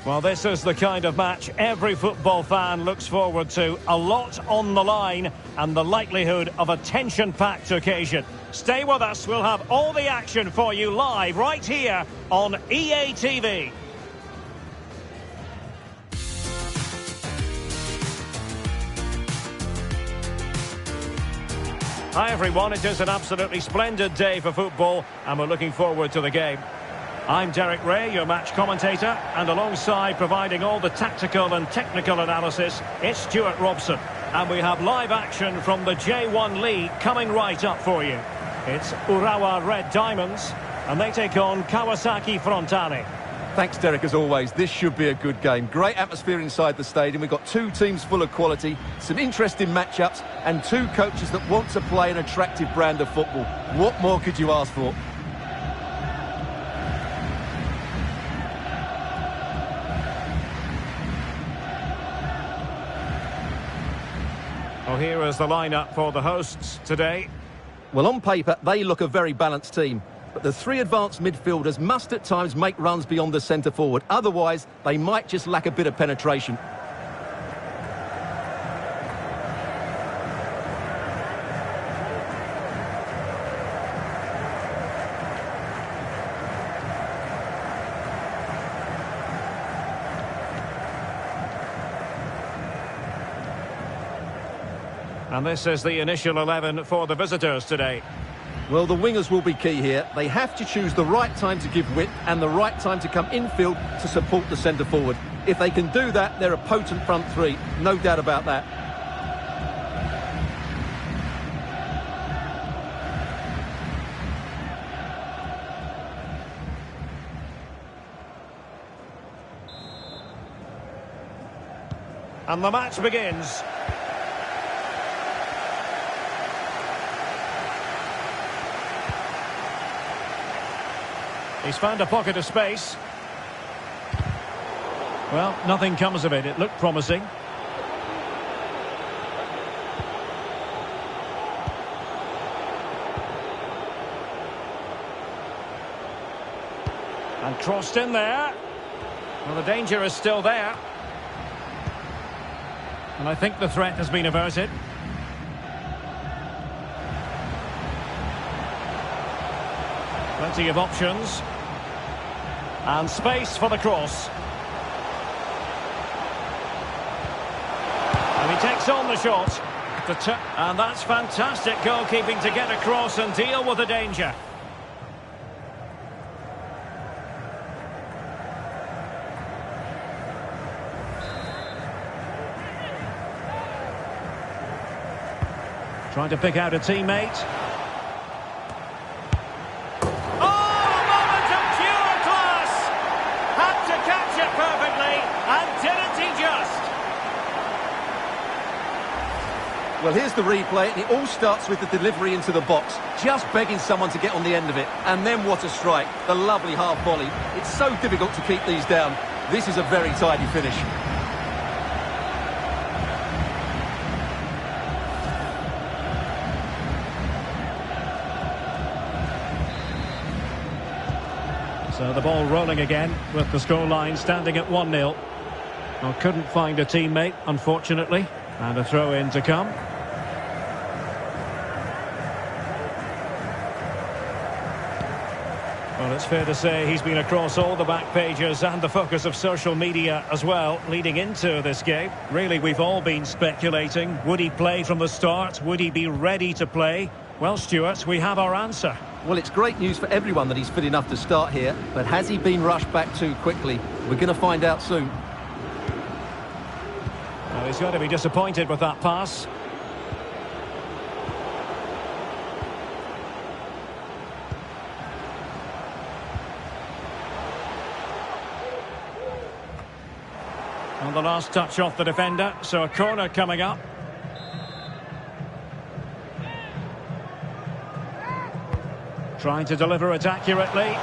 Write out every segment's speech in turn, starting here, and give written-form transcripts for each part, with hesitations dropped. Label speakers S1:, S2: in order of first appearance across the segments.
S1: Well, this is the kind of match every football fan looks forward to. A lot on the line and the likelihood of a tension-packed occasion. Stay with us, we'll have all the action for you live right here on EA TV. Hi everyone, it is an absolutely splendid day for football and we're looking forward to the game. I'm Derek Ray, your match commentator, and alongside providing all the tactical and technical analysis, it's Stuart Robson. And we have live action from the J1 League coming right up for you. It's Urawa Red Diamonds, and they take on Kawasaki Frontale.
S2: Thanks, Derek, as always. This should be a good game. Great atmosphere inside the stadium. We've got two teams full of quality, some interesting matchups, and two coaches that want to play an attractive brand of football. What more could you ask for?
S1: Well, here is the lineup for the hosts today.
S2: Well, on paper, they look a very balanced team. But the three advanced midfielders must at times make runs beyond the centre forward. Otherwise, they might just lack a bit of penetration.
S1: And this is the initial 11 for the visitors today.
S2: Well, the wingers will be key here. They have to choose the right time to give width and the right time to come infield to support the centre forward. If they can do that, they're a potent front three. No doubt about that.
S1: And the match begins. He's found a pocket of space. Well, nothing comes of it. It looked promising. And crossed in there. Well, the danger is still there. And I think the threat has been averted. Plenty of options. And space for the cross. And he takes on the shot. And that's fantastic goalkeeping to get across and deal with the danger. Trying to pick out a teammate. Oh, a moment of pure class! Had to catch it perfectly, and didn't he just?
S2: Well, here's the replay, and it all starts with the delivery into the box. Just begging someone to get on the end of it. And then what a strike. The lovely half volley. It's so difficult to keep these down. This is a very tidy finish.
S1: So the ball rolling again with the scoreline standing at 1-0. Well, couldn't find a teammate, unfortunately. And a throw-in to come. Well, it's fair to say he's been across all the back pages and the focus of social media as well, leading into this game. Really, we've all been speculating. Would he play from the start? Would he be ready to play? Well, Stuart, we have our answer.
S2: Well, it's great news for everyone that he's fit enough to start here, but has he been rushed back too quickly? We're going to find out soon.
S1: Well, he's going to be disappointed with that pass. On the last touch off the defender, so a corner coming up. Trying to deliver it accurately.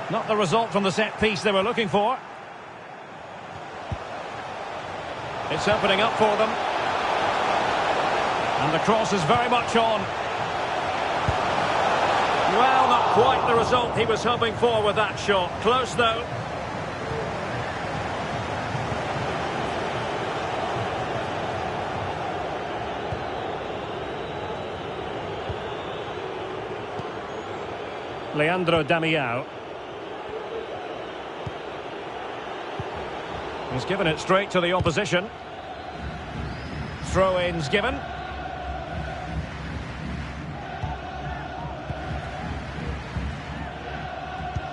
S1: Not the result from the set piece they were looking for. It's opening up for them. And the cross is very much on. Well, not quite the result he was hoping for with that shot. Close though. Leandro Damião. He's given it straight to the opposition. Throw-ins given.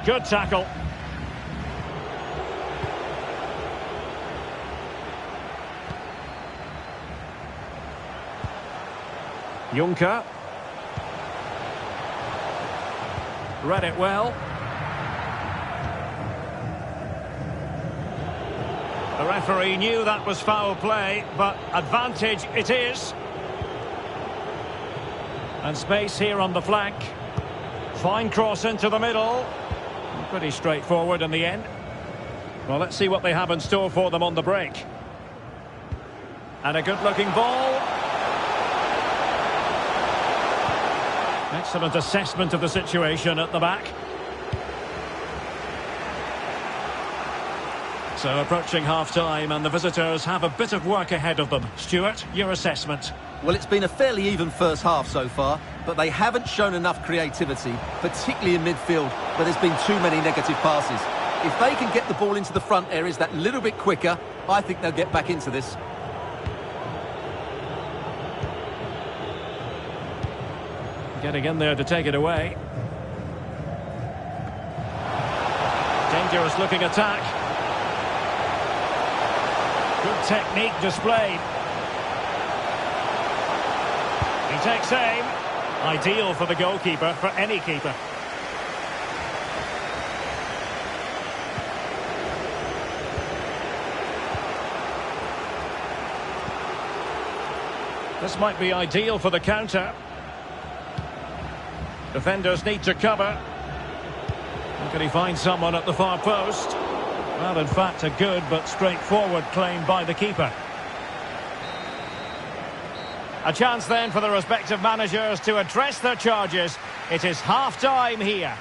S1: Good tackle. Juncker. Read it well. The referee knew that was foul play, but advantage it is. And space here on the flank. Fine cross into the middle. Pretty straightforward in the end. Well, let's see what they have in store for them on the break. And a good-looking ball. Excellent assessment of the situation at the back. So approaching half-time, and the visitors have a bit of work ahead of them. Stuart, your assessment?
S2: Well, it's been a fairly even first half so far, but they haven't shown enough creativity, particularly in midfield, where there's been too many negative passes. If they can get the ball into the front areas that little bit quicker, I think they'll get back into this.
S1: Getting in there to take it away. Dangerous looking attack. Good technique displayed. He takes aim. Ideal for the goalkeeper, for any keeper. This might be ideal for the counter. Defenders need to cover. Can he find someone at the far post? Well, in fact, a good but straightforward claim by the keeper. A chance then for the respective managers to address their charges. It is half-time here.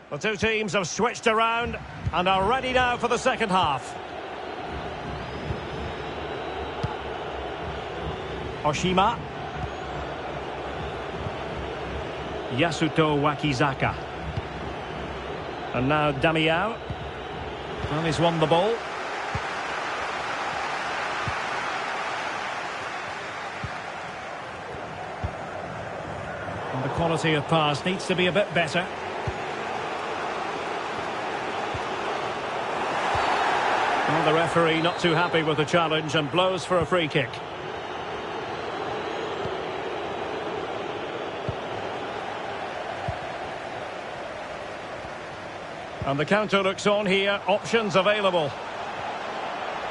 S1: The two teams have switched around and are ready now for the second half. Oshima. Yasuto Wakizaka. And now Damião. Well, he's won the ball. And the quality of pass needs to be a bit better. Well, the referee not too happy with the challenge and blows for a free kick. And the counter looks on here. Options available.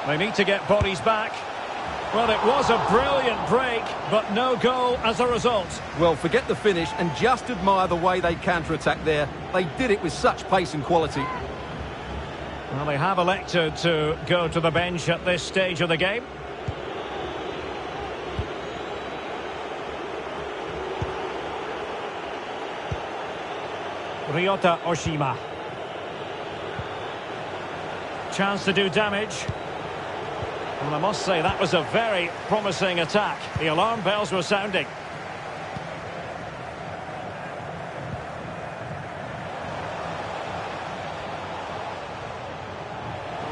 S1: They need to get bodies back. Well, it was a brilliant break, but no goal as a result.
S2: Well, forget the finish and just admire the way they counter-attacked there. They did it with such pace and quality.
S1: Well, they have elected to go to the bench at this stage of the game. Ryota Oshima. Chance to do damage. Well, I must say that was a very promising attack. The alarm bells were sounding.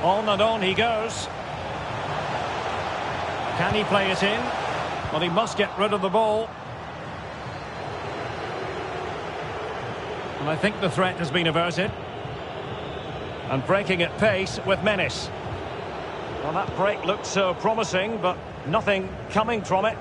S1: On and on he goes. Can he play it in? Well, he must get rid of the ball. And I think the threat has been averted. And breaking at pace with menace. Well, that break looked so promising, but nothing coming from it.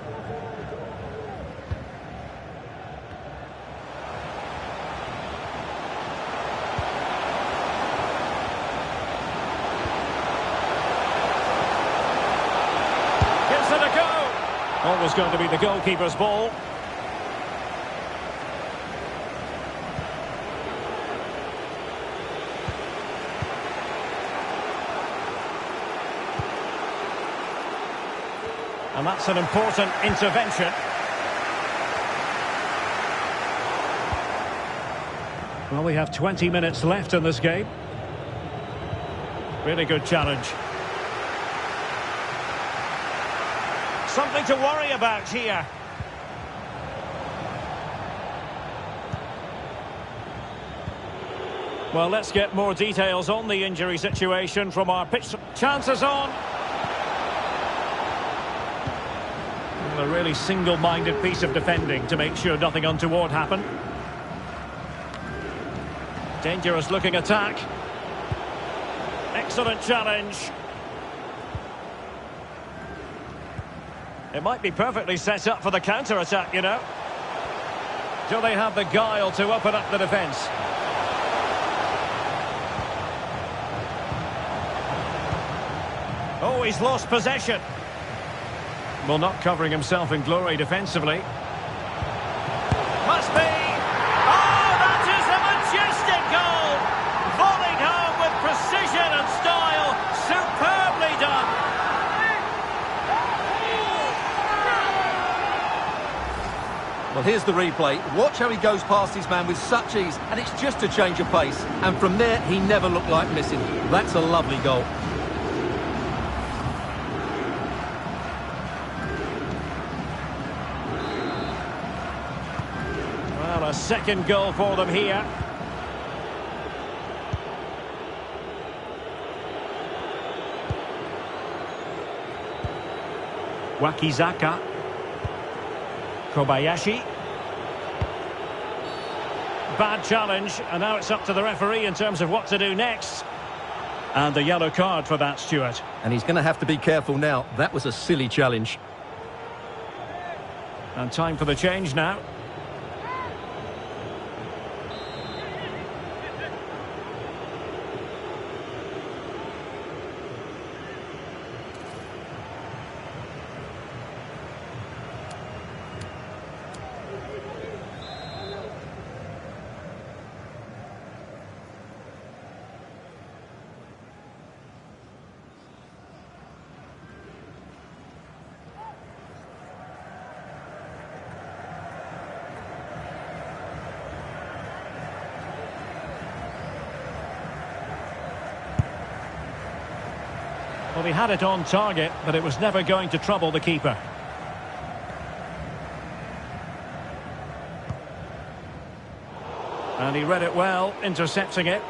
S1: Gives it a go. Always going to be the goalkeeper's ball. And that's an important intervention. Well, we have 20 minutes left in this game. Really good challenge. Something to worry about here. Well, let's get more details on the injury situation from our pitch. Chances on. A really single-minded piece of defending to make sure nothing untoward happened. Dangerous-looking attack. Excellent challenge. It might be perfectly set up for the counter-attack, you know. Do they have the guile to open up the defence? Oh, he's lost possession. Well, not covering himself in glory defensively. Must be! Oh, that is a majestic goal! Volleyed home with precision and style. Superbly done!
S2: Well, here's the replay. Watch how he goes past his man with such ease, and it's just a change of pace. And from there, he never looked like missing. That's a lovely goal.
S1: A second goal for them here. Wakizaka. Kobayashi. Bad challenge, and now it's up to the referee in terms of what to do next. And a yellow card for that, Stuart.
S2: And he's going to have to be careful now. That was a silly challenge.
S1: And time for the change now. Well, he had it on target, but it was never going to trouble the keeper. And he read it well, intercepting it.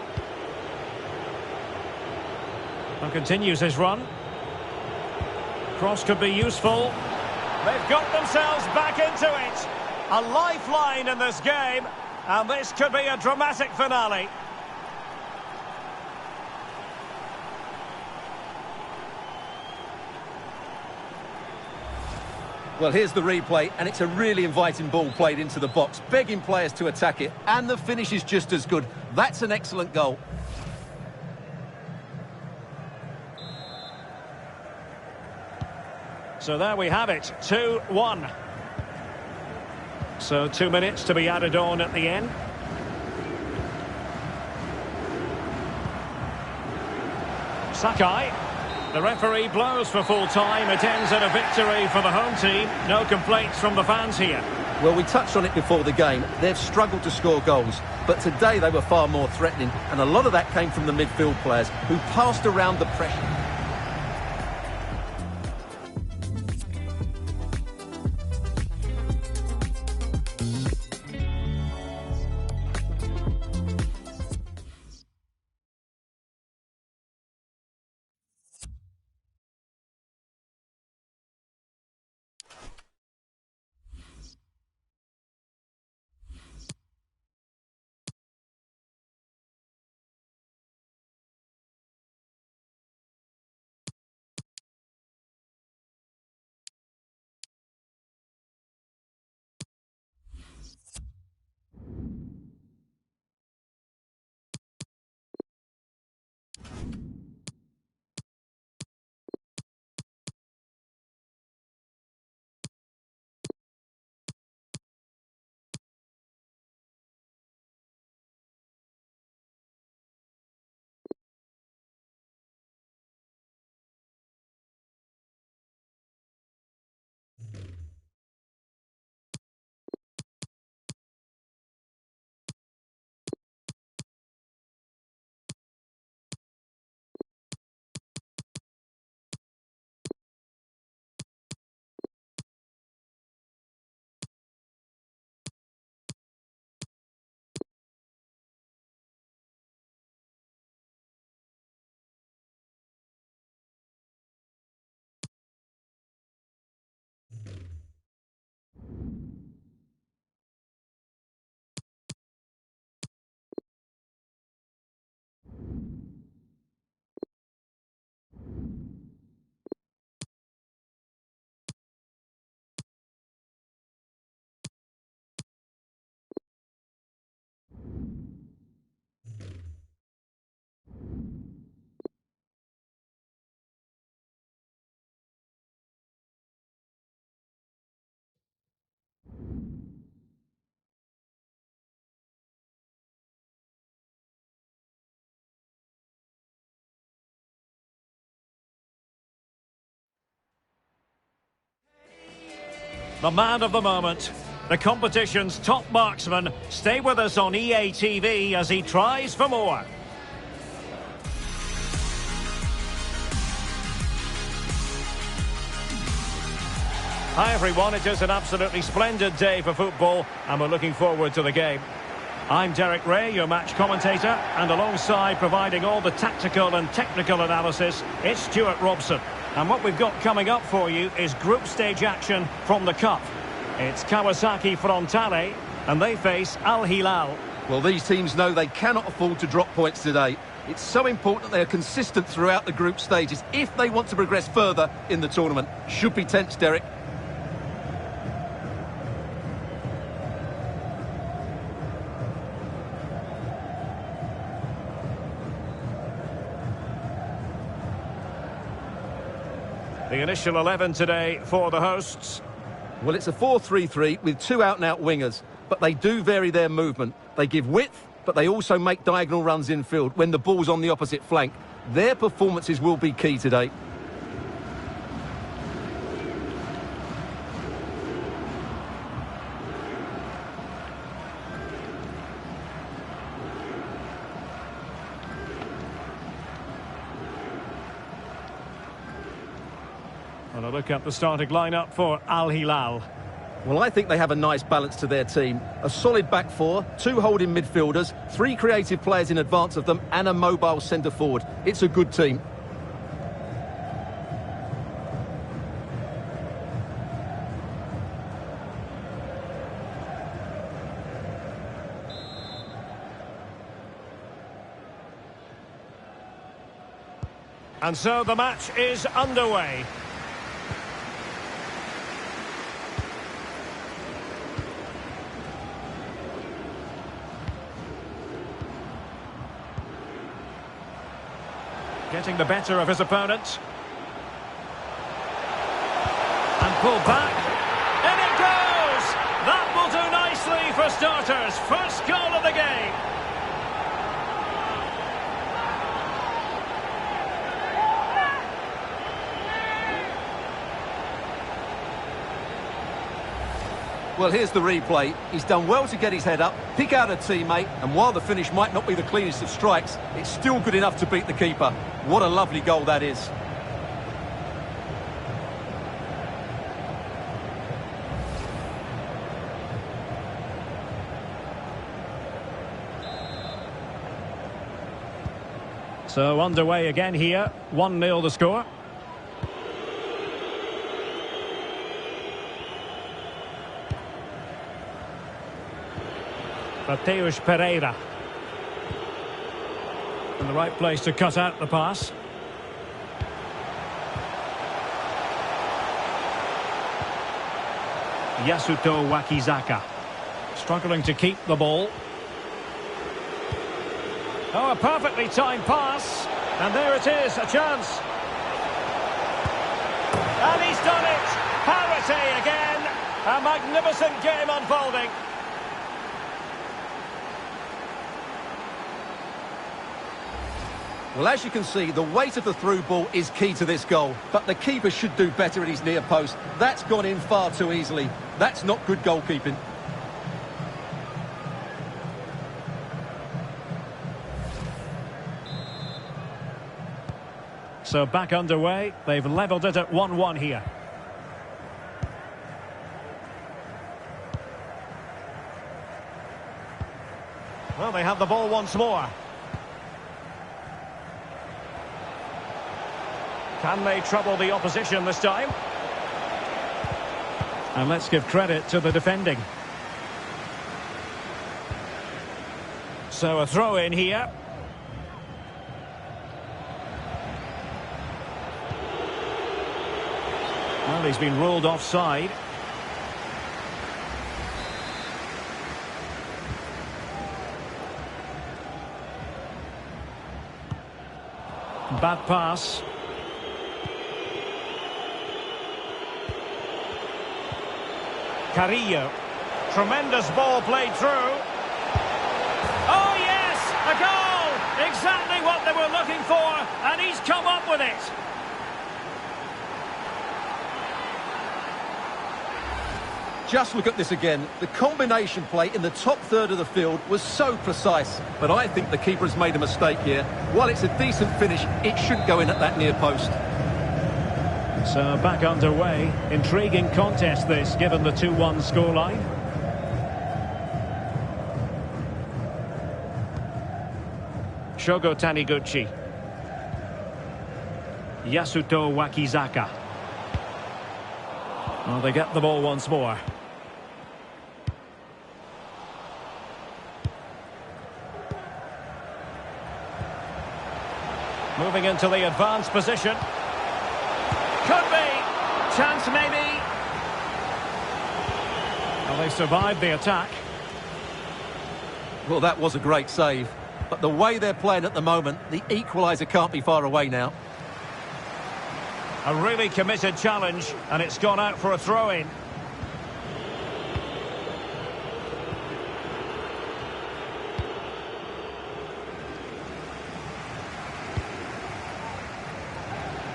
S1: And continues his run. Cross could be useful. They've got themselves back into it. A lifeline in this game, and this could be a dramatic finale.
S2: Well, here's the replay, and it's a really inviting ball played into the box, begging players to attack it, and the finish is just as good. That's an excellent goal.
S1: So there we have it, 2-1. So 2 minutes to be added on at the end. Sakai. The referee blows for full time. It ends in a victory for the home team. No complaints from the fans here.
S2: Well, we touched on it before the game. They've struggled to score goals, but today they were far more threatening, and a lot of that came from the midfield players who passed around the pressure.
S1: The man of the moment, the competition's top marksman. Stay with us on EA TV as he tries for more. Hi everyone, it is an absolutely splendid day for football and we're looking forward to the game. I'm Derek Ray, your match commentator, and alongside providing all the tactical and technical analysis, it's Stuart Robson. And what we've got coming up for you is group stage action from the Cup. It's Kawasaki Frontale, and they face Al Hilal.
S2: Well, these teams know they cannot afford to drop points today. It's so important they are consistent throughout the group stages if they want to progress further in the tournament. Should be tense, Derek.
S1: The initial 11 today for the hosts.
S2: Well, it's a 4-3-3 with two out-and-out wingers, but they do vary their movement. They give width, but they also make diagonal runs infield when the ball's on the opposite flank. Their performances will be key today.
S1: And a look at the starting lineup for Al Hilal.
S2: Well, I think they have a nice balance to their team. A solid back four, two holding midfielders, three creative players in advance of them, and a mobile centre forward. It's a good team.
S1: And so the match is underway. Getting the better of his opponent. And pulled back. In it goes! That will do nicely for starters. First goal of the game.
S2: Well, here's the replay. He's done well to get his head up, pick out a teammate, and while the finish might not be the cleanest of strikes, it's still good enough to beat the keeper. What a lovely goal that is.
S1: So underway again here. 1-0 the score. Mateus Pereira. In the right place to cut out the pass. Yasuto Wakizaka. Struggling to keep the ball. Oh, a perfectly timed pass. And there it is, a chance. And he's done it. Parity again. A magnificent game unfolding.
S2: Well, as you can see, the weight of the through ball is key to this goal. But the keeper should do better at his near post. That's gone in far too easily. That's not good goalkeeping.
S1: So back underway. They've levelled it at 1-1 here. Well, they have the ball once more. Can they trouble the opposition this time? And let's give credit to the defending. So a throw in here. Well, he's been ruled offside. Bad pass. Carrillo. Tremendous ball played through. Oh, yes! A goal! Exactly what they were looking for, and he's come up with it.
S2: Just look at this again. The combination play in the top third of the field was so precise. But I think the keeper has made a mistake here. While it's a decent finish, it should go in at that near post.
S1: So back underway. Intriguing contest this, given the 2-1 scoreline. Shogo Taniguchi. Yasuto Wakizaka. Well, they get the ball once more. Moving into the advanced position. Could be. Chance maybe. Well, they survived the attack.
S2: Well, that was a great save. But the way they're playing at the moment, the equaliser can't be far away now.
S1: A really committed challenge, and it's gone out for a throw-in.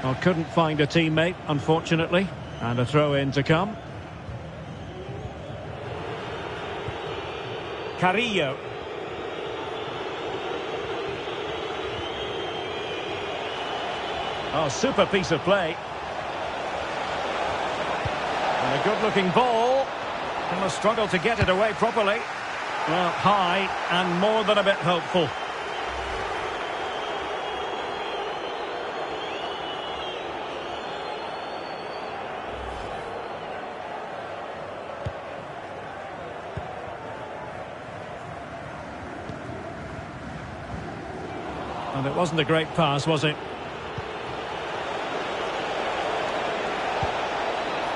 S1: Well, couldn't find a teammate, unfortunately, and a throw-in to come. Carrillo. Oh, super piece of play. And a good-looking ball. And a struggle to get it away properly. Well, high and more than a bit hopeful. And it wasn't a great pass, was it?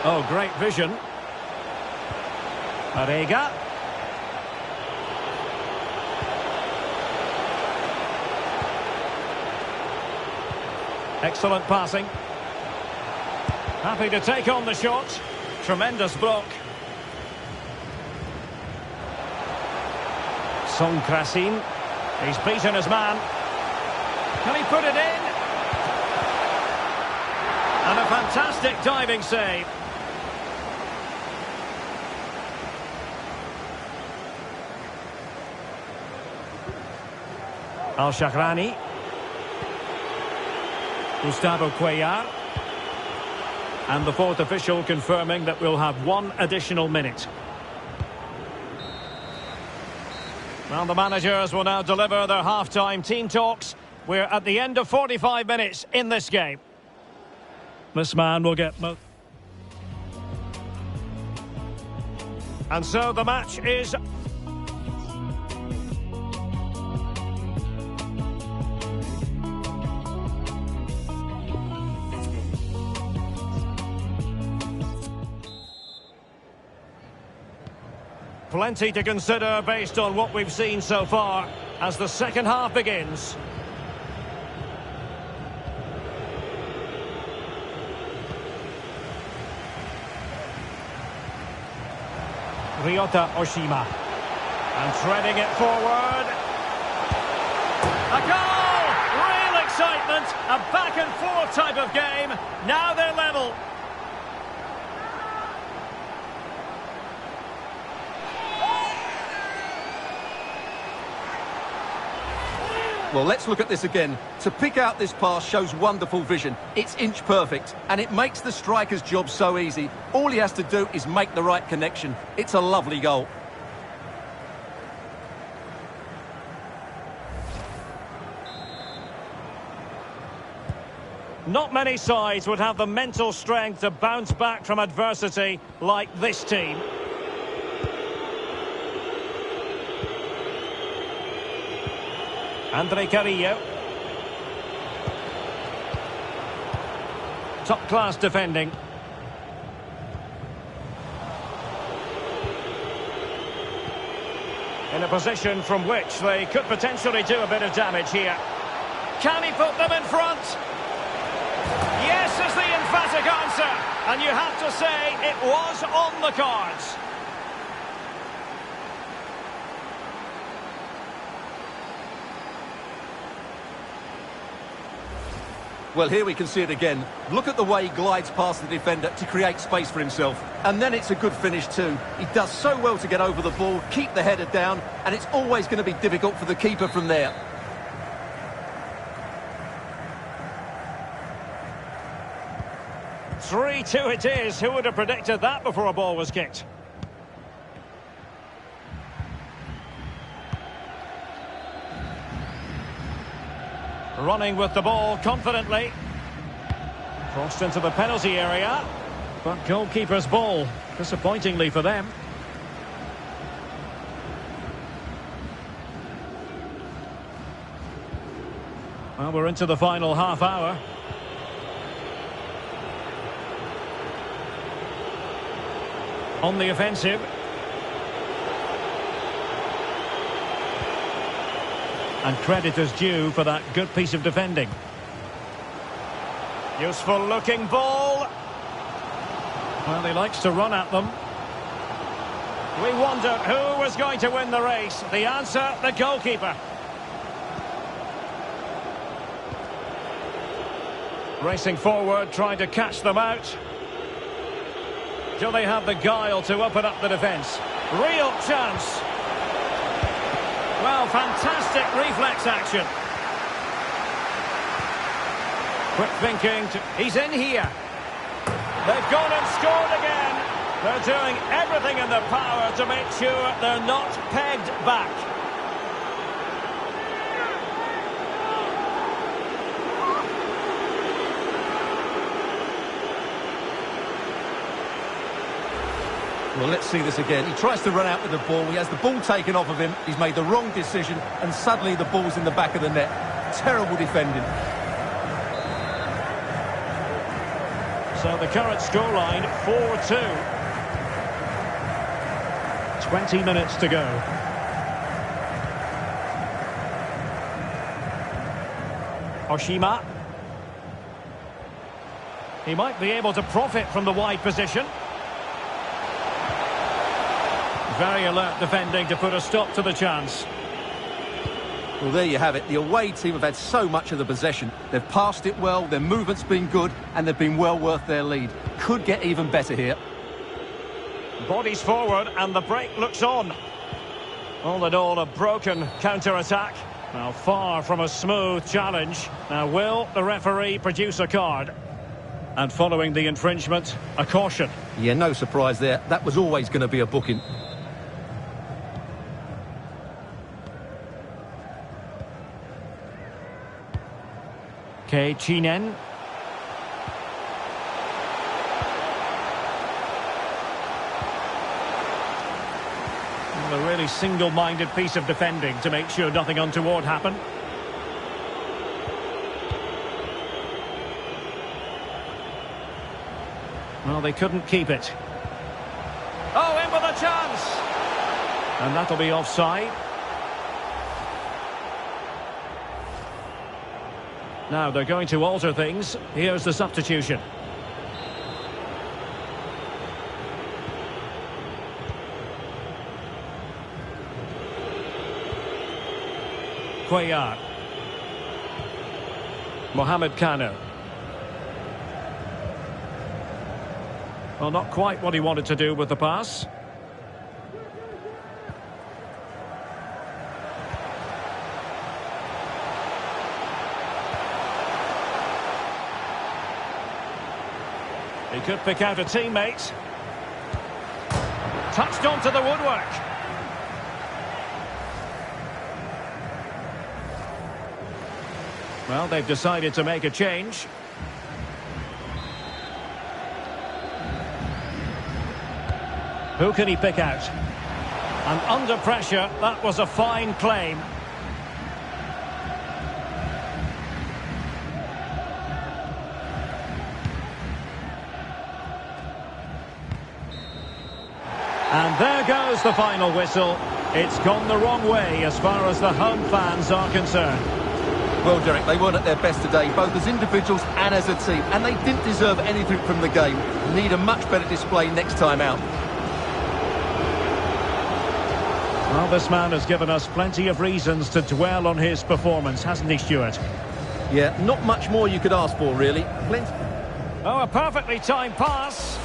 S1: Oh, great vision. Arega. Excellent passing. Happy to take on the shot. Tremendous block. Song Krasin. He's beaten his man. Can he put it in? And a fantastic diving save. Al-Shahrani. Gustavo Cuellar. And the fourth official confirming that we'll have one additional minute. Well, the managers will now deliver their half-time team talks. We're at the end of 45 minutes in this game. This man will get... And so the match is... Plenty to consider based on what we've seen so far as the second half begins. Ryota Oshima. And threading it forward. A goal! Real excitement. A back and forth type of game. Now they're level.
S2: Well, let's look at this again. To pick out this pass shows wonderful vision. It's inch perfect, and it makes the striker's job so easy. All he has to do is make the right connection. It's a lovely goal.
S1: Not many sides would have the mental strength to bounce back from adversity like this team. Andre Carrillo. Top-class defending. In a position from which they could potentially do a bit of damage here. Can he put them in front? Yes is the emphatic answer. And you have to say it was on the cards.
S2: Well, here we can see it again. Look at the way he glides past the defender to create space for himself. And then it's a good finish too. He does so well to get over the ball, keep the header down, and it's always going to be difficult for the keeper from there.
S1: Three-two it is. Who would have predicted that before a ball was kicked? Running with the ball confidently. Crossed into the penalty area. But goalkeeper's ball, disappointingly for them. Well, we're into the final half hour. On the offensive. And credit is due for that good piece of defending. Useful looking ball. Well, he likes to run at them. We wondered who was going to win the race. The answer, the goalkeeper. Racing forward, trying to catch them out. Do they have the guile to open up the defence? Real chance. Well, fantastic reflex action. Quick thinking. He's in here. They've gone and scored again. They're doing everything in their power to make sure they're not pegged back.
S2: Well, let's see this again. He tries to run out with the ball. He has the ball taken off of him. He's made the wrong decision, and suddenly the ball's in the back of the net. Terrible defending.
S1: So the current scoreline 4-2. 20 minutes to go. Oshima. He might be able to profit from the wide position. Very alert defending to put a stop to the chance.
S2: Well, there you have it. The away team have had so much of the possession. They've passed it well, their movement's been good, and they've been well worth their lead. Could get even better here.
S1: Bodies forward, and the break looks on. All in all, a broken counter-attack. Now, far from a smooth challenge. Now, will the referee produce a card? And following the infringement, a caution.
S2: Yeah, no surprise there. That was always going to be a booking.
S1: Chinen. A really single-minded piece of defending to make sure nothing untoward happened. Well, they couldn't keep it. Oh, in with a chance! And that'll be offside. Now they're going to alter things. Here's the substitution. Cuellar. Mohamed Kano. Well, not quite what he wanted to do with the pass. He could pick out a teammate. Touched onto the woodwork. Well, they've decided to make a change. Who can he pick out? And under pressure, that was a fine claim. And there goes the final whistle. It's gone the wrong way as far as the home fans are concerned.
S2: Well, Derek, they weren't at their best today, both as individuals and as a team, and they didn't deserve anything from the game. Need a much better display next time out.
S1: Well, this man has given us plenty of reasons to dwell on his performance, hasn't he, Stuart?
S2: Yeah, not much more you could ask for, really. Plenty.
S1: Oh, a perfectly timed pass.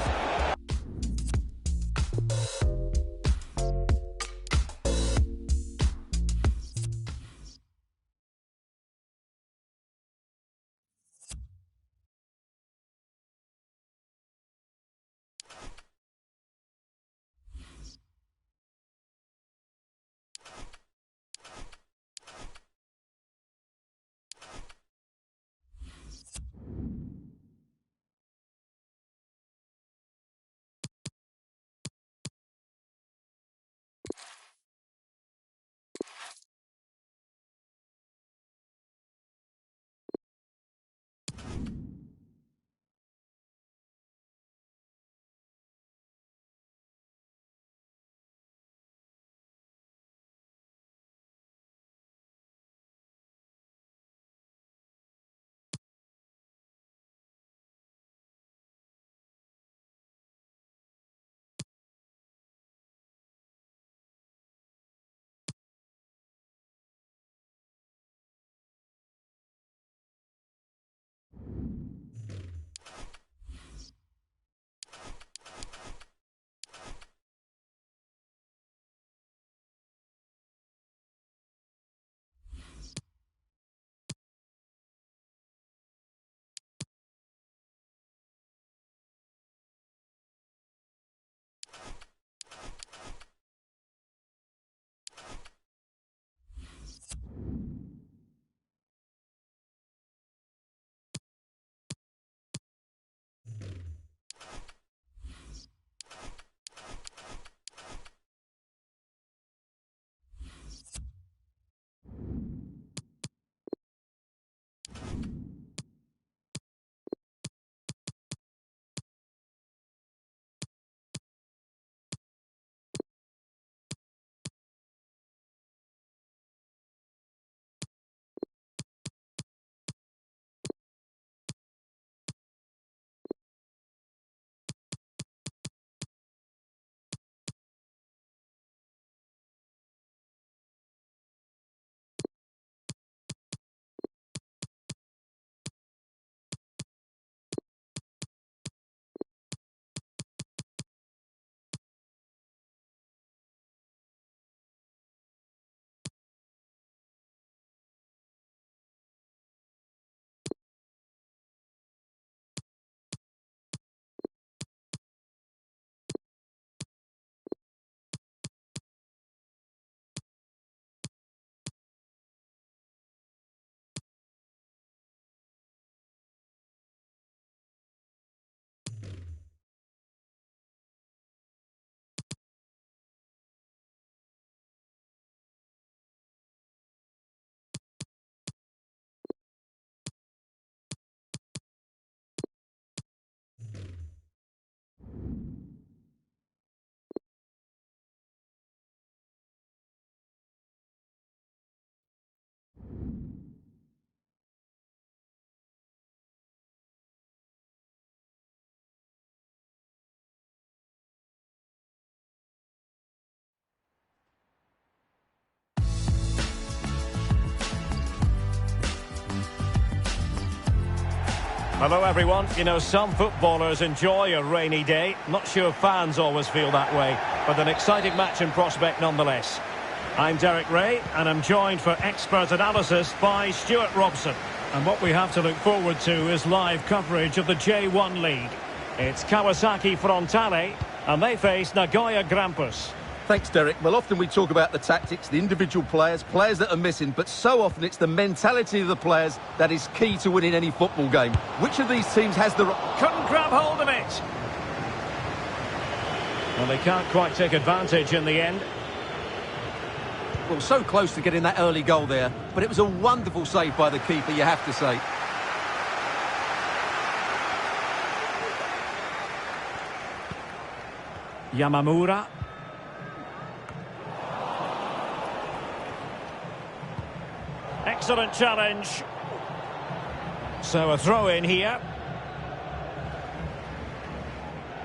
S1: Hello everyone. You know, some footballers enjoy a rainy day. Not sure fans always feel that way, but an exciting match in prospect nonetheless. I'm Derek Ray, and I'm joined for expert analysis by Stuart Robson. And what we have to look forward to is live coverage of the J1 League. It's Kawasaki Frontale, and they face Nagoya Grampus.
S2: Thanks, Derek. Well, often we talk about the tactics, the individual players that are missing, but so often it's the mentality of the players that is key to winning any football game. Which of these teams has the...
S1: Couldn't grab hold of it! Well, they can't quite take advantage in the end.
S2: Well, so close to getting that early goal there, but it was a wonderful save by the keeper, you have to say.
S1: Yamamura. Excellent challenge. So a throw in here.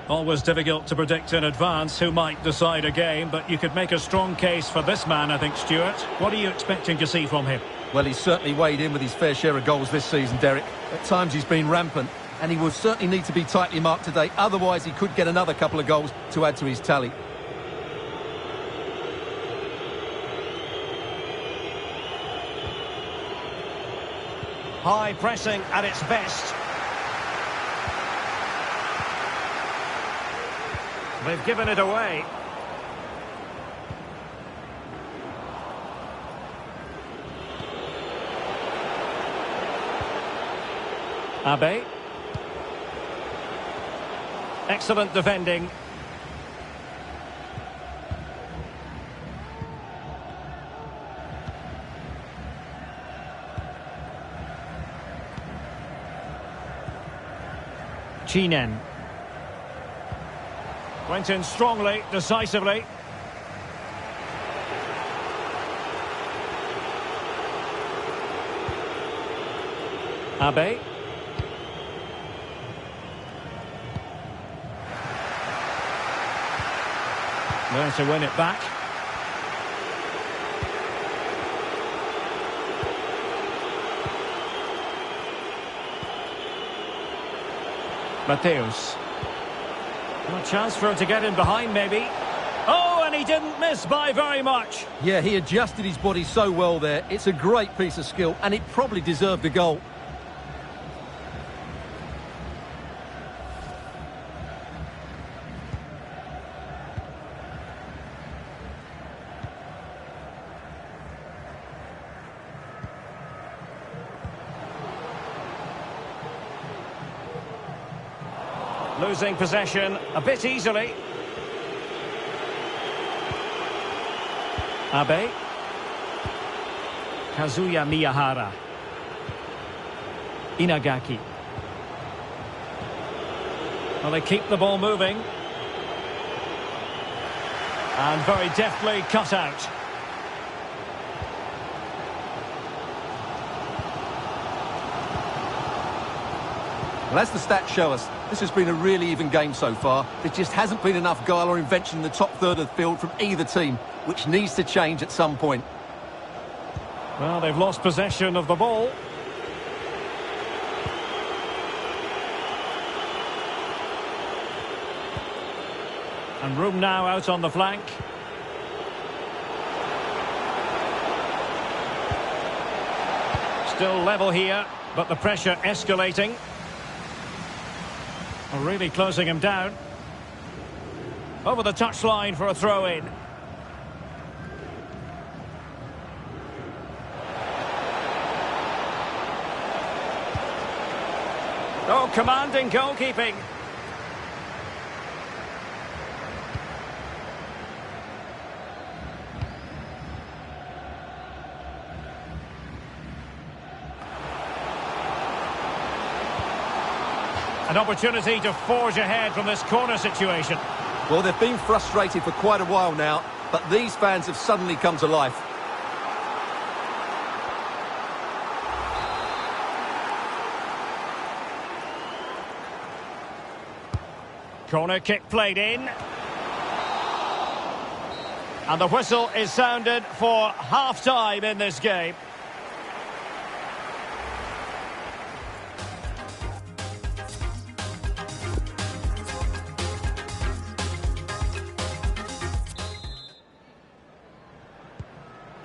S1: Always difficult to predict in advance who might decide a game, but you could make a strong case for this man, I think, Stuart. What are you expecting to see from him?
S2: Well, he's certainly weighed in with his fair share of goals this season, Derek. At times he's been rampant, and he will certainly need to be tightly marked today. Otherwise, he could get another couple of goals to add to his tally.
S1: High pressing at its best. They've given it away. Abe. Excellent defending. Chinen. Went in strongly, decisively. Abe. There to win it back. Mateus. A chance for him to get in behind, maybe. Oh, and he didn't miss by very much.
S2: Yeah, he adjusted his body so well there. It's a great piece of skill, and it probably deserved a goal.
S1: Losing possession a bit easily. Abe. Kazuya Miyahara. Inagaki. Well, they keep the ball moving. And very deftly cut out.
S2: Well, as the stats show us, this has been a really even game so far. There just hasn't been enough guile or invention in the top third of the field from either team, which needs to change at some point.
S1: Well, they've lost possession of the ball. And room now out on the flank. Still level here, but the pressure escalating. Really closing him down. Over the touchline for a throw-in. Oh, commanding goalkeeping. An opportunity to forge ahead from this corner situation.
S2: Well, they've been frustrated for quite a while now, but these fans have suddenly come to life.
S1: Corner kick played in. And the whistle is sounded for half-time in this game.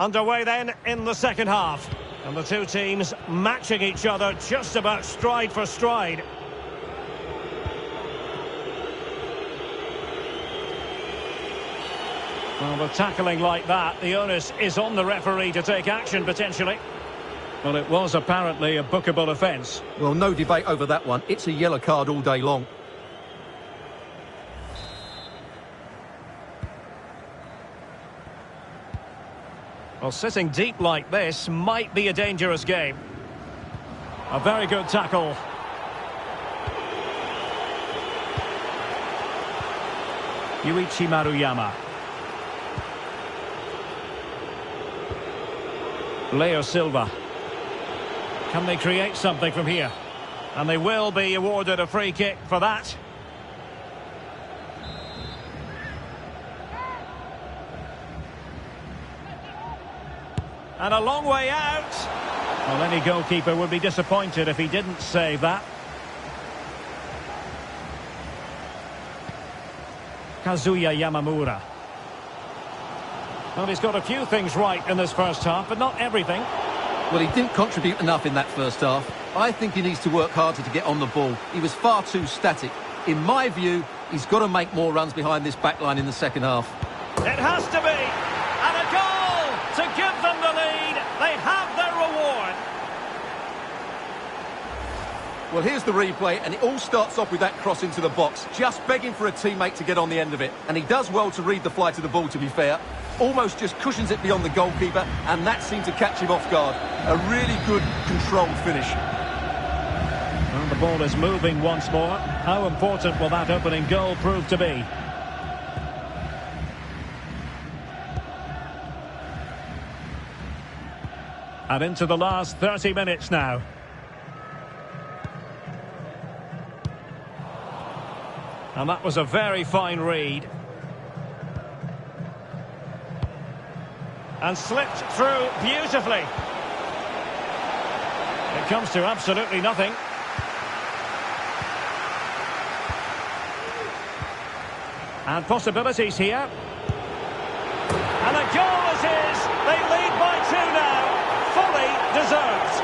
S1: Underway then in the second half. And the two teams matching each other just about stride for stride. Well, with tackling like that, the onus is on the referee to take action, potentially. Well, it was apparently a bookable offence.
S2: Well, no debate over that one. It's a yellow card all day long.
S1: Well, sitting deep like this might be a dangerous game. A very good tackle. Yuichi Maruyama. Leo Silva. Can they create something from here? And they will be awarded a free kick for that. And a long way out. Well, any goalkeeper would be disappointed if he didn't save that. Kazuya Yamamura. Well, he's got a few things right in this first half, but not everything.
S2: Well, he didn't contribute enough in that first half. I think he needs to work harder to get on the ball. He was far too static. In my view, he's got to make more runs behind this back line in the second half.
S1: It has to be. And a goal to give them the lead. They have their reward.
S2: Well, here's the replay, and it all starts off with that cross into the box, just begging for a teammate to get on the end of it. And he does well to read the flight of the ball, to be fair. Almost just cushions it beyond the goalkeeper, and that seemed to catch him off guard. A really good, controlled finish.
S1: Well, the ball is moving once more. How important will that opening goal prove to be? And into the last 30 minutes now. And that was a very fine read. And slipped through beautifully. It comes to absolutely nothing. And possibilities here. And a goal is his. They lead by 2 now. Fully deserved.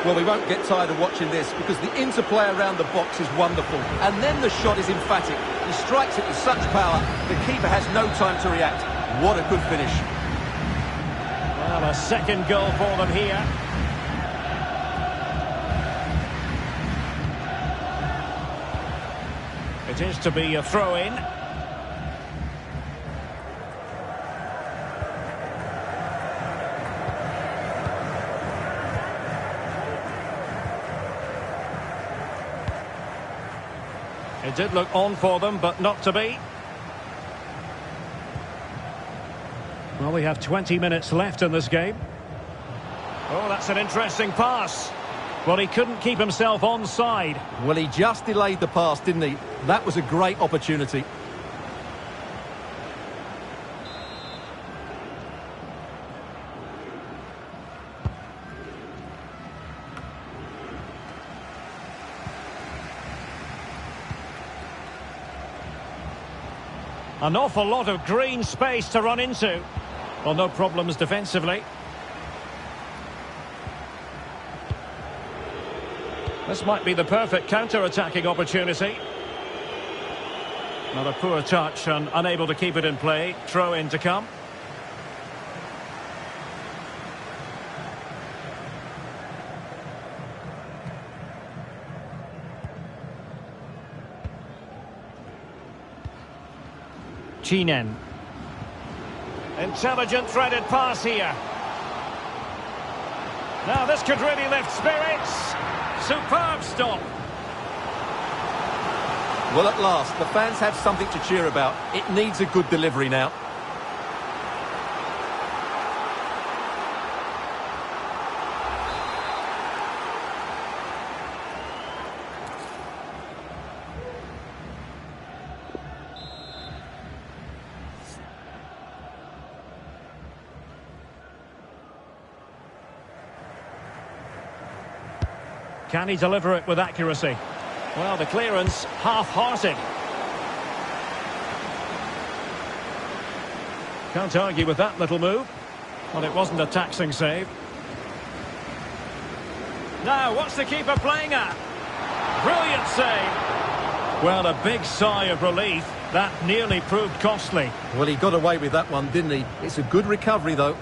S2: Well, we won't get tired of watching this because the interplay around the box is wonderful. And then the shot is emphatic. He strikes it with such power, the keeper has no time to react. What a good finish.
S1: Well, a second goal for them here. It is to be a throw-in. It did look on for them, but not to be. Well, we have 20 minutes left in this game. Oh, that's an interesting pass. Well, he couldn't keep himself onside.
S2: Well, he just delayed the pass, didn't he? That was a great opportunity.
S1: An awful lot of green space to run into. Well, no problems defensively. This might be the perfect counter-attacking opportunity. Not a poor touch and unable to keep it in play. Throw in to come. Chinen. Intelligent threaded pass here. Now this could really lift spirits. Superb stop.
S2: Well, at last, the fans have something to cheer about. It needs a good delivery now.
S1: Can he deliver it with accuracy? Well, the clearance, half-hearted. Can't argue with that little move. Well, it wasn't a taxing save. Now, what's the keeper playing at? Brilliant save. Well, a big sigh of relief. That nearly proved costly.
S2: Well, he got away with that one, didn't he? It's a good recovery, though.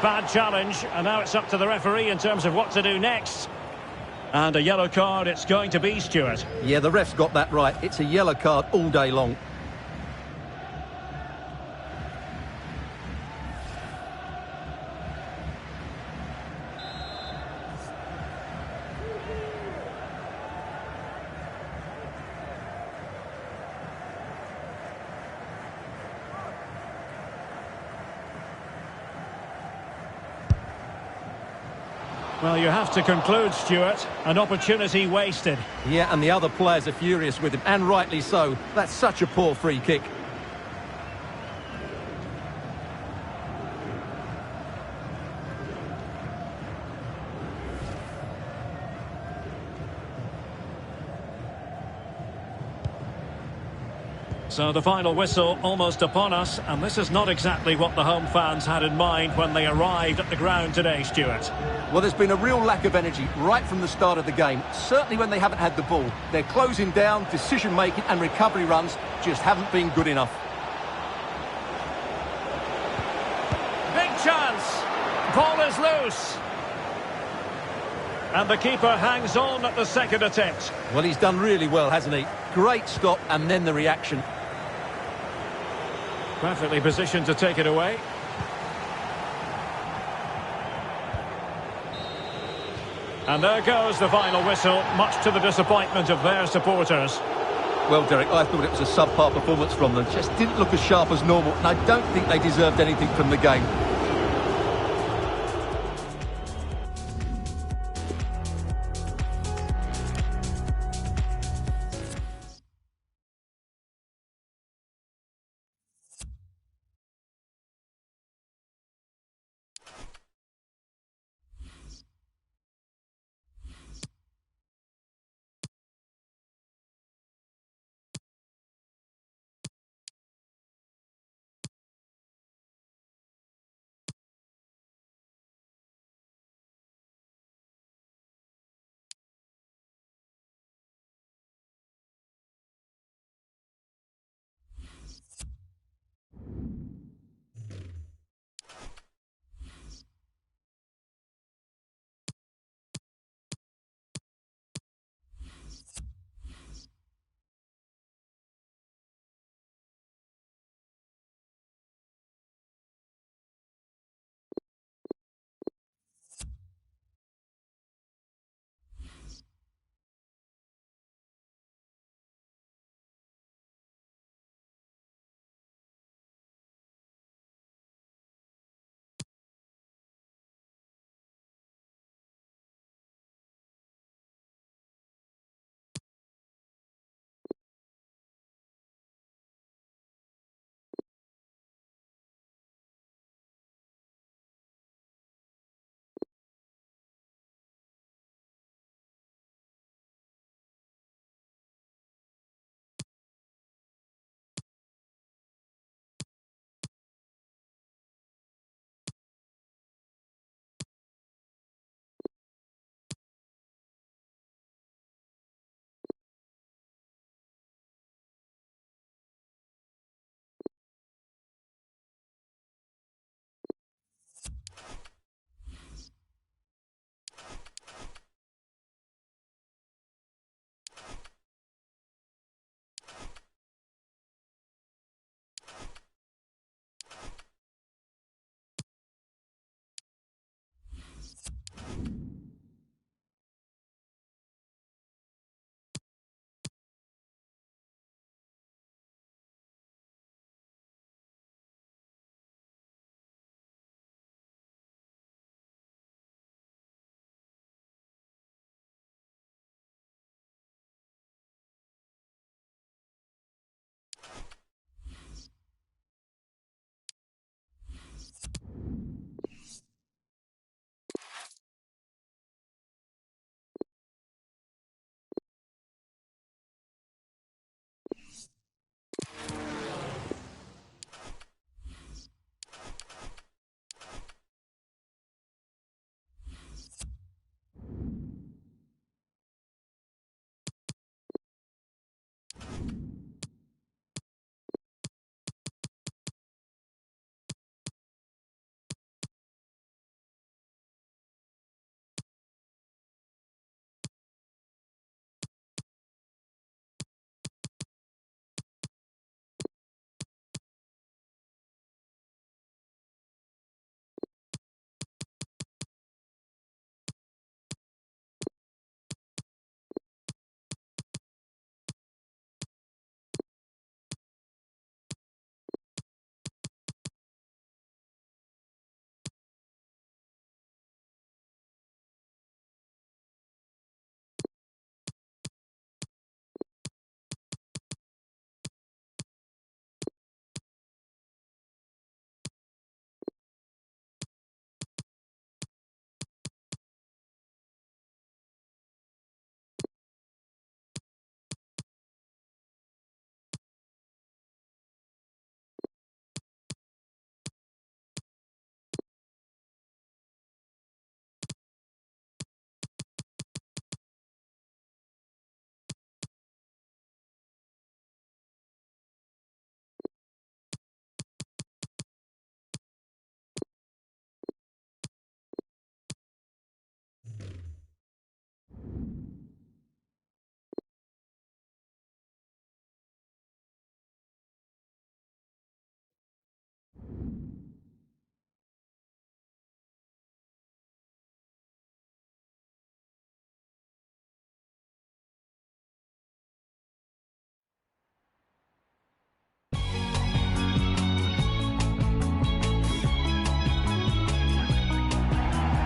S1: Bad challenge, and now it's up to the referee in terms of what to do next. And a yellow card it's going to be, Stuart.
S2: Yeah, the ref's got that right. It's a yellow card all day long.
S1: Well, you have to conclude, Stuart. An opportunity wasted.
S2: Yeah, and the other players are furious with him, and rightly so. That's such a poor free kick.
S1: So the final whistle almost upon us, and this is not exactly what the home fans had in mind when they arrived at the ground today, Stuart.
S2: Well, there's been a real lack of energy right from the start of the game, certainly when they haven't had the ball. They're closing down, decision-making and recovery runs just haven't been good enough.
S1: Big chance! Ball is loose! And the keeper hangs on at the second attempt.
S2: Well, he's done really well, hasn't he? Great stop and then the reaction.
S1: Perfectly positioned to take it away. And there goes the final whistle, much to the disappointment of their supporters.
S2: Well, Derek, I thought it was a subpar performance from them. Just didn't look as sharp as normal, and I don't think they deserved anything from the game.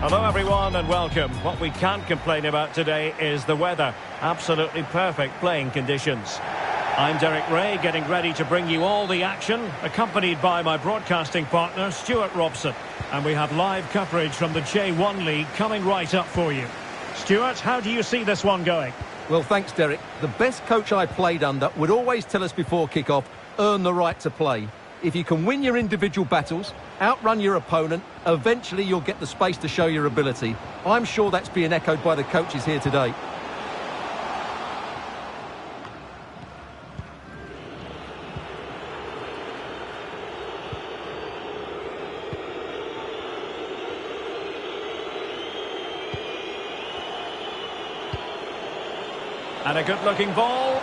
S1: Hello everyone and welcome. What we can't complain about today is the weather. Absolutely perfect playing conditions. I'm Derek Ray, getting ready to bring you all the action, accompanied by my broadcasting partner, Stuart Robson. And we have live coverage from the J1 League coming right up for you. Stuart, how do you see this one going?
S2: Well, thanks, Derek. The best coach I played under would always tell us before kick-off, earn the right to play. If you can win your individual battles, outrun your opponent, eventually you'll get the space to show your ability. I'm sure that's being echoed by the coaches here today.
S1: And a good-looking ball.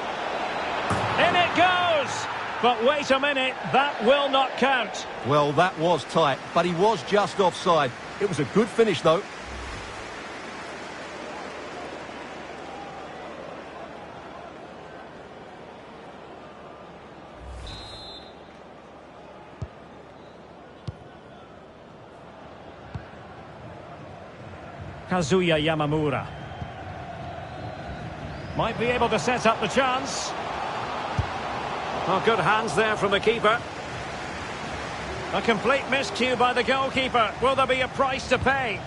S1: In it goes! But wait a minute, that will not count.
S2: Well, that was tight, but he was just offside. It was a good finish, though.
S1: Kazuya Yamamura. Might be able to set up the chance. Oh, good hands there from the keeper. A complete miscue by the goalkeeper. Will there be a price to pay?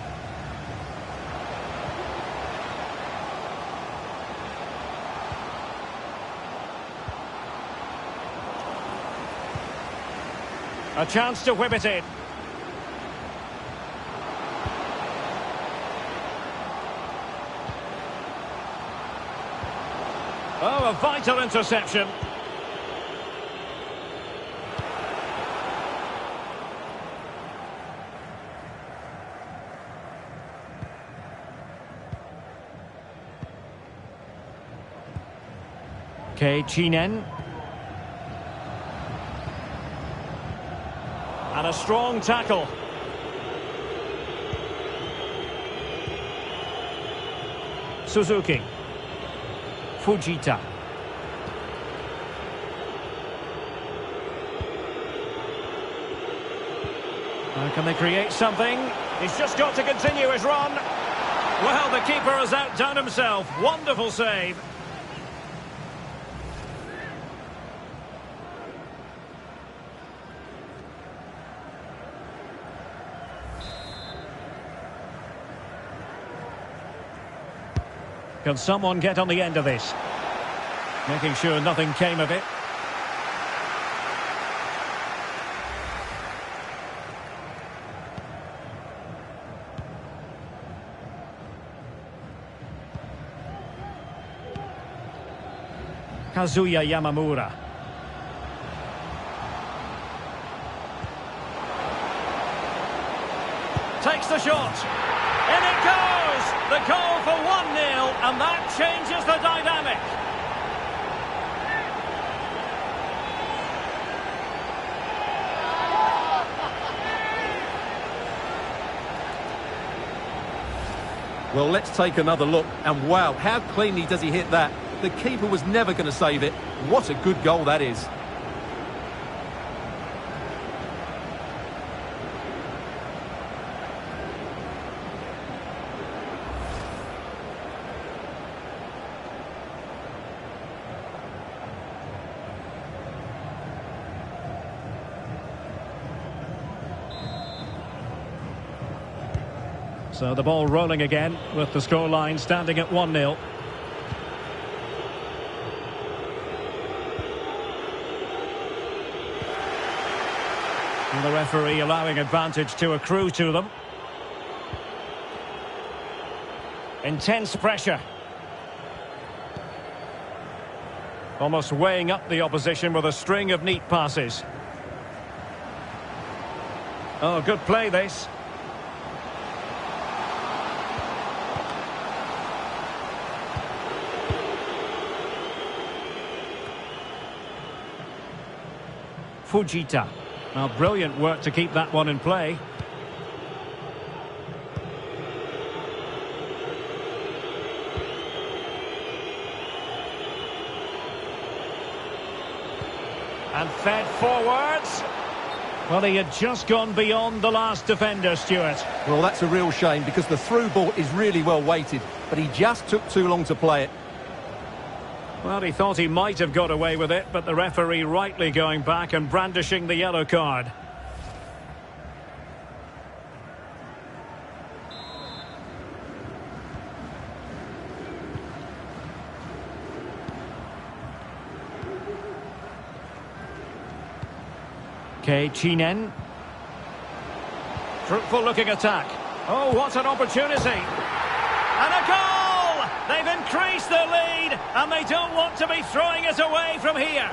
S1: A chance to whip it in. Oh, a vital interception. Chinen. And a strong tackle. Suzuki. Fujita. Can they create something? He's just got to continue his run. Well, the keeper has outdone himself. Wonderful save. Can someone get on the end of this? Making sure nothing came of it. Kazuya Yamamura. Takes the shot. In it goes! The goal for 1-0, and that changes the dynamic.
S2: Well, let's take another look. And wow, how cleanly does he hit that? The keeper was never going to save it. What a good goal that is.
S1: So the ball rolling again with the scoreline standing at 1-0. And the referee allowing advantage to accrue to them. Intense pressure. Almost weighing up the opposition with a string of neat passes. Oh, good play this. Fujita. Now, brilliant work to keep that one in play. And fed forwards. Well, he had just gone beyond the last defender, Stuart.
S2: Well, that's a real shame because the through ball is really well weighted, but he just took too long to play it.
S1: Well, he thought he might have got away with it, but the referee rightly going back and brandishing the yellow card. Chinen. Fruitful looking attack. Oh, what an opportunity. And a goal! They've increased their lead and they don't want to be throwing it away from here.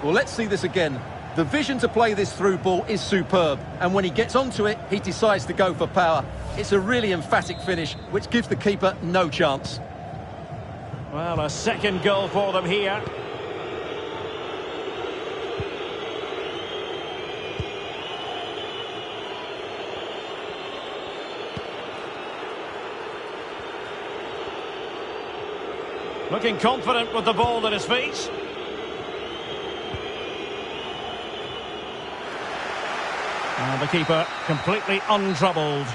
S2: Well, let's see this again. The vision to play this through ball is superb, and when he gets onto it, he decides to go for power. It's a really emphatic finish, which gives the keeper no chance.
S1: Well, a second goal for them here. Looking confident with the ball at his feet. And the keeper completely untroubled.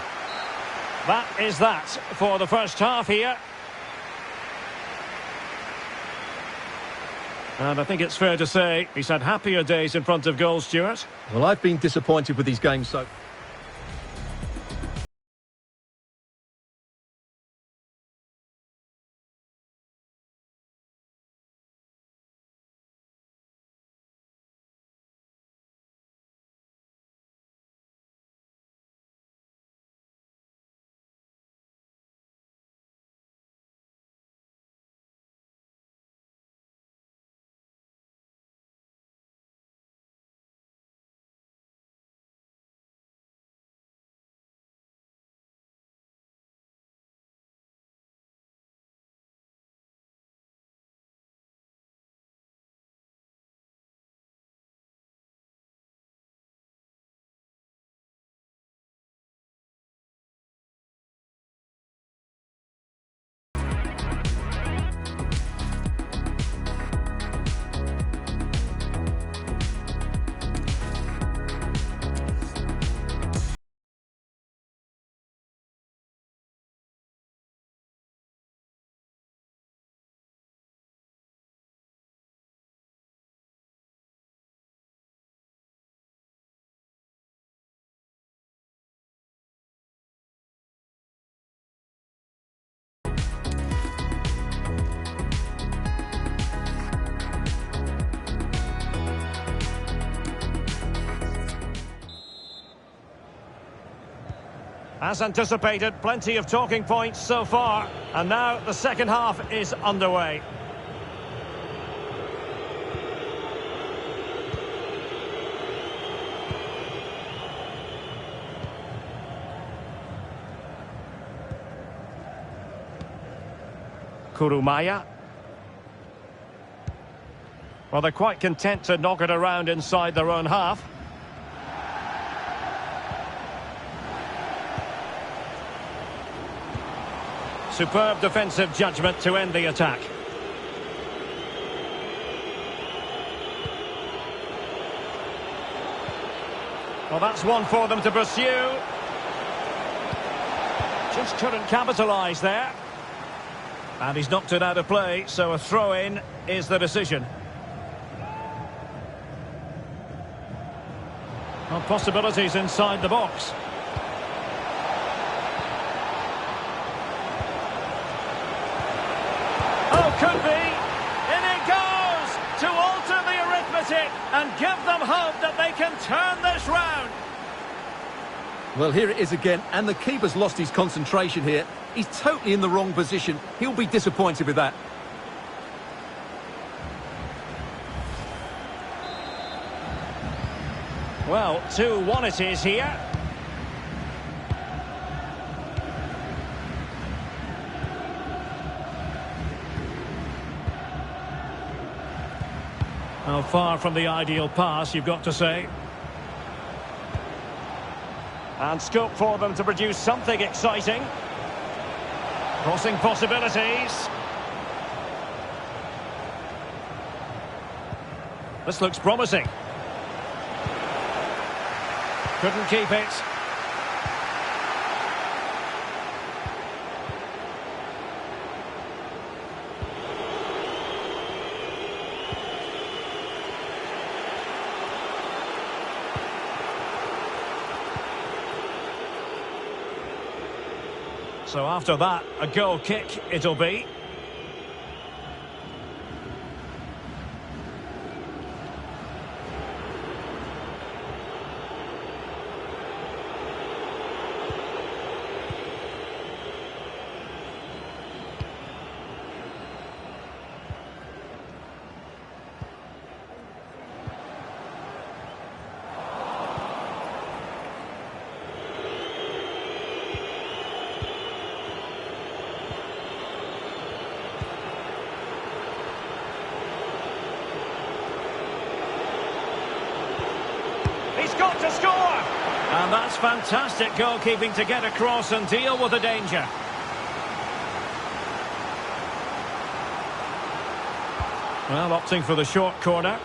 S1: That is that for the first half here. And I think it's fair to say he's had happier days in front of goal, Stuart.
S2: Well, I've been disappointed with these games so...
S1: As anticipated, plenty of talking points so far. And now the second half is underway. Kurumaya. Well, they're quite content to knock it around inside their own half. Superb defensive judgment to end the attack. Well, that's one for them to pursue. Just couldn't capitalise there. And he's knocked it out of play, so a throw-in is the decision. Well, possibilities inside the box. Could be. In it goes to alter the arithmetic and give them hope that they can turn this round.
S2: Well, here it is again, and the keeper's lost his concentration here. He's totally in the wrong position. He'll be disappointed with that.
S1: Well, 2-1 it is here. Well, far from the ideal pass, you've got to say. And scope for them to produce something exciting. Crossing possibilities. This looks promising. Couldn't keep it. So after that, a goal kick it'll be. He's got to score! And that's fantastic goalkeeping to get across and deal with the danger. Well, opting for the short corner.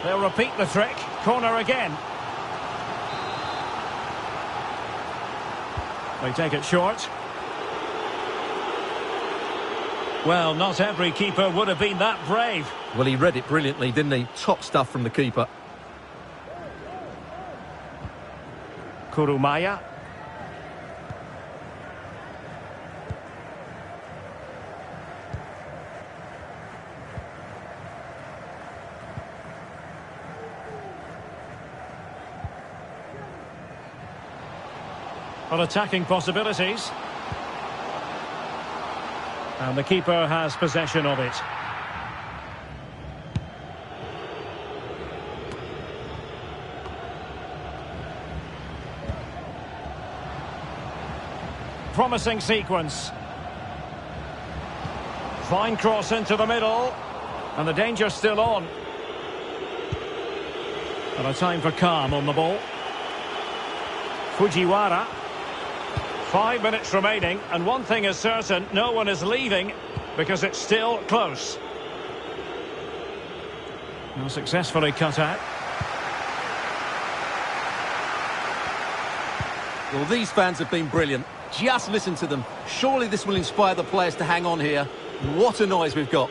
S1: They'll repeat the trick. Corner again. They take it short. Well, not every keeper would have been that brave.
S2: Well, he read it brilliantly, didn't he? Top stuff from the keeper.
S1: Kurumaya. On attacking possibilities. And the keeper has possession of it. Promising sequence. Fine cross into the middle. And the danger's still on. And a time for calm on the ball. Fujiwara. 5 minutes remaining, and one thing is certain, no one is leaving, because it's still close. Now successfully cut out.
S2: Well, these fans have been brilliant. Just listen to them. Surely this will inspire the players to hang on here. What a noise we've got.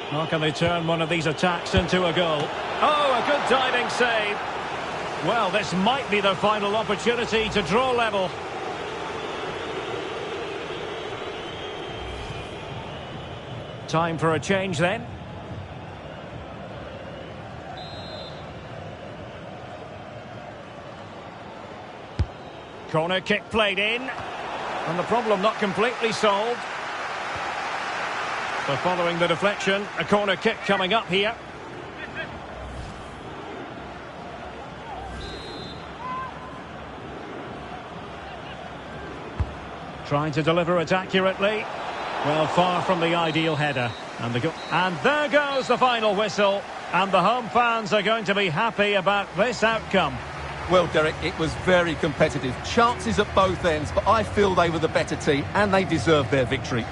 S1: How can they turn one of these attacks into a goal? Oh, a good diving save. Well, this might be their final opportunity to draw level. Time for a change then. Corner kick played in. And the problem not completely solved. So following the deflection, a corner kick coming up here. Trying to deliver it accurately. Well, far from the ideal header. And there goes the final whistle. And the home fans are going to be happy about this outcome.
S2: Well, Derek, it was very competitive. Chances at both ends, but I feel they were the better team and they deserved their victory.